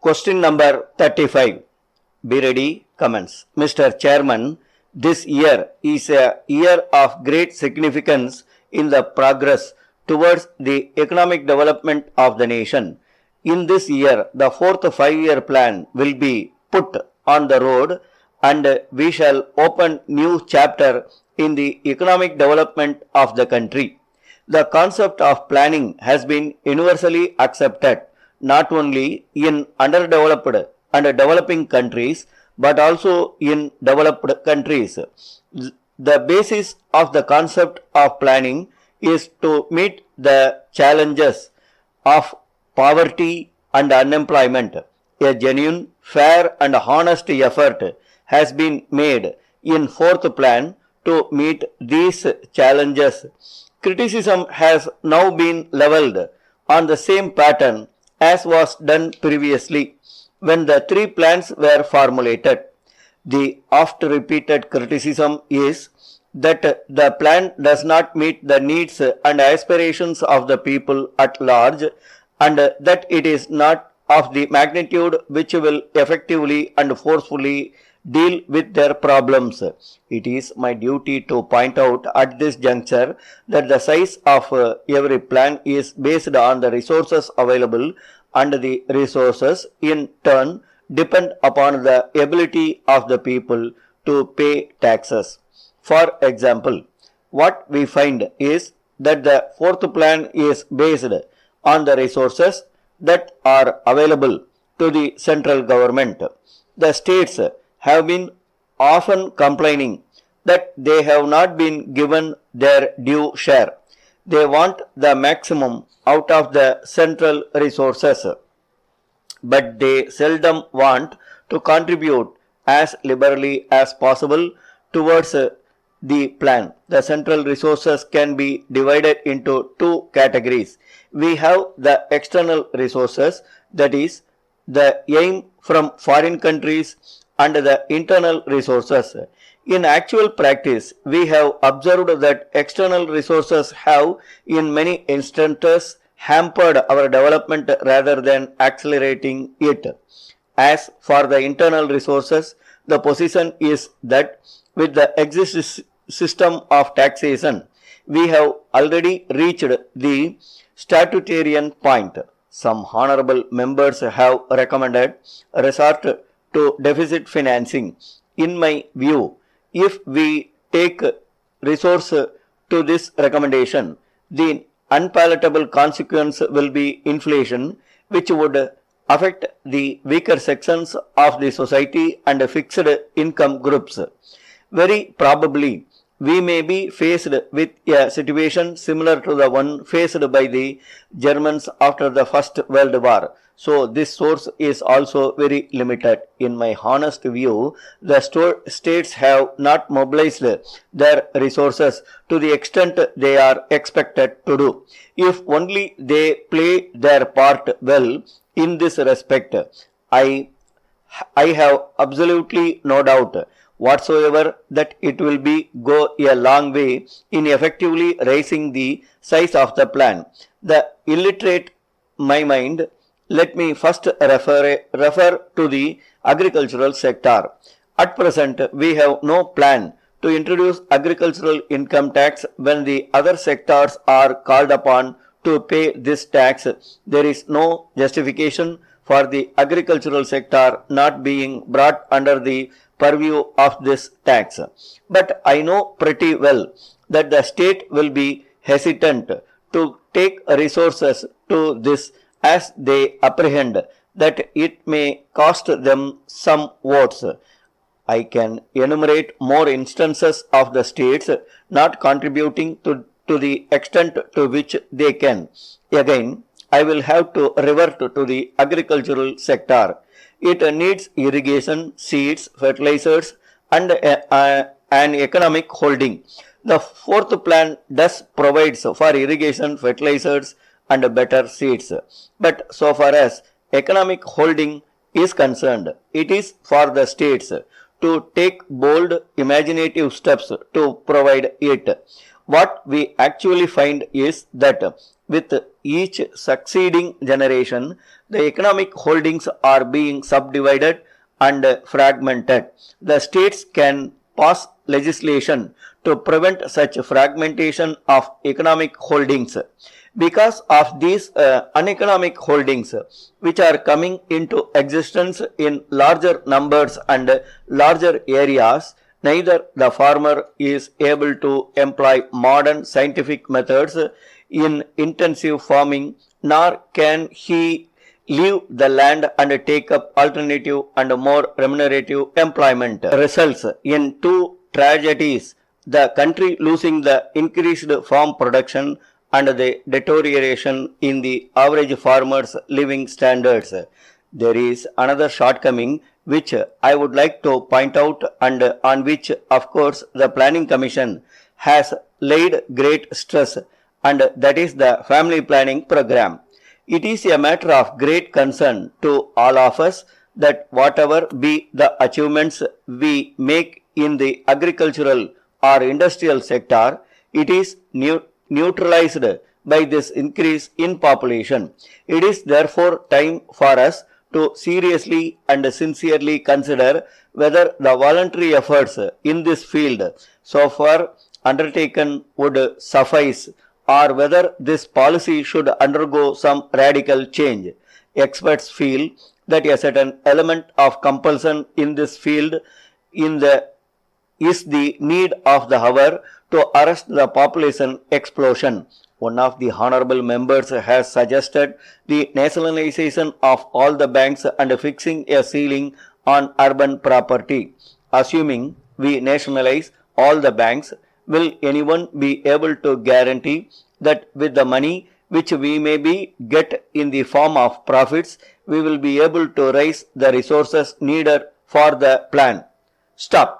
Question number 35. Be ready, comments. Mr. Chairman, this year is a year of great significance in the progress towards the economic development of the nation. In this year, the fourth five-year plan will be put on the road and we shall open new chapter in the economic development of the country. The concept of planning has been universally accepted not only in underdeveloped and developing countries but also in developed countries. The basis of the concept of planning is to meet the challenges of poverty and unemployment. A genuine, fair and honest effort has been made in fourth plan to meet these challenges. Criticism has now been levelled on the same pattern as was done previously when the three plans were formulated. The oft repeated criticism is that the plan does not meet the needs and aspirations of the people at large and that it is not of the magnitude which will effectively and forcefully deal with their problems. It is my duty to point out at this juncture that the size of every plan is based on the resources available and the resources in turn depend upon the ability of the people to pay taxes. For example, what we find is that the fourth plan is based on the resources that are available to the central government. The states have been often complaining that they have not been given their due share. They want the maximum out of the central resources, but they seldom want to contribute as liberally as possible towards the plan. The central resources can be divided into two categories. We have the external resources, that is, the aim from foreign countries, and the internal resources. In actual practice, we have observed that external resources have in many instances hampered our development rather than accelerating it. As for the internal resources, the position is that with the existing system of taxation, we have already reached the statutarian point. Some honorable members have recommended resort to deficit financing. In my view, if we take resource to this recommendation, the unpalatable consequence will be inflation, which would affect the weaker sections of the society and fixed income groups. Very probably, we may be faced with a situation similar to the one faced by the Germans after the First World War. So this source is also very limited. In my honest view, the states have not mobilized their resources to the extent they are expected to do. If only they play their part well in this respect, I have absolutely no doubt whatsoever that it will go a long way in effectively raising the size of the plan. The illiterate my mind, let me first refer to the agricultural sector. At present, we have no plan to introduce agricultural income tax when the other sectors are called upon to pay this tax. There is no justification for the agricultural sector not being brought under the purview of this tax. But I know pretty well that the state will be hesitant to take resources to this as they apprehend that it may cost them some votes. I can enumerate more instances of the states not contributing to the extent to which they can. Again, I will have to revert to the agricultural sector. It needs irrigation, seeds, fertilizers and an economic holding. The fourth plan thus provides for irrigation, fertilizers and better seeds. But so far as economic holding is concerned, it is for the states to take bold, imaginative steps to provide it. What we actually find is that with each succeeding generation, the economic holdings are being subdivided and fragmented. The states can pass legislation to prevent such fragmentation of economic holdings. Because of these uneconomic holdings, which are coming into existence in larger numbers and larger areas, neither the farmer is able to employ modern scientific methods in intensive farming, nor can he leave the land and take up alternative and more remunerative employment. Results in two tragedies: the country losing the increased farm production and the deterioration in the average farmer's living standards. There is another shortcoming which I would like to point out, and on which of course the Planning Commission has laid great stress, and that is the family planning program. It is a matter of great concern to all of us that whatever be the achievements we make in the agricultural or industrial sector, it is neutralized by this increase in population. It is therefore time for us to seriously and sincerely consider whether the voluntary efforts in this field so far undertaken would suffice, or whether this policy should undergo some radical change. Experts feel that a certain element of compulsion in this field is the need of the hour to arrest the population explosion. One of the honorable members has suggested the nationalization of all the banks and fixing a ceiling on urban property. Assuming we nationalize all the banks, will anyone be able to guarantee that with the money which we may get in the form of profits, we will be able to raise the resources needed for the plan? Stop.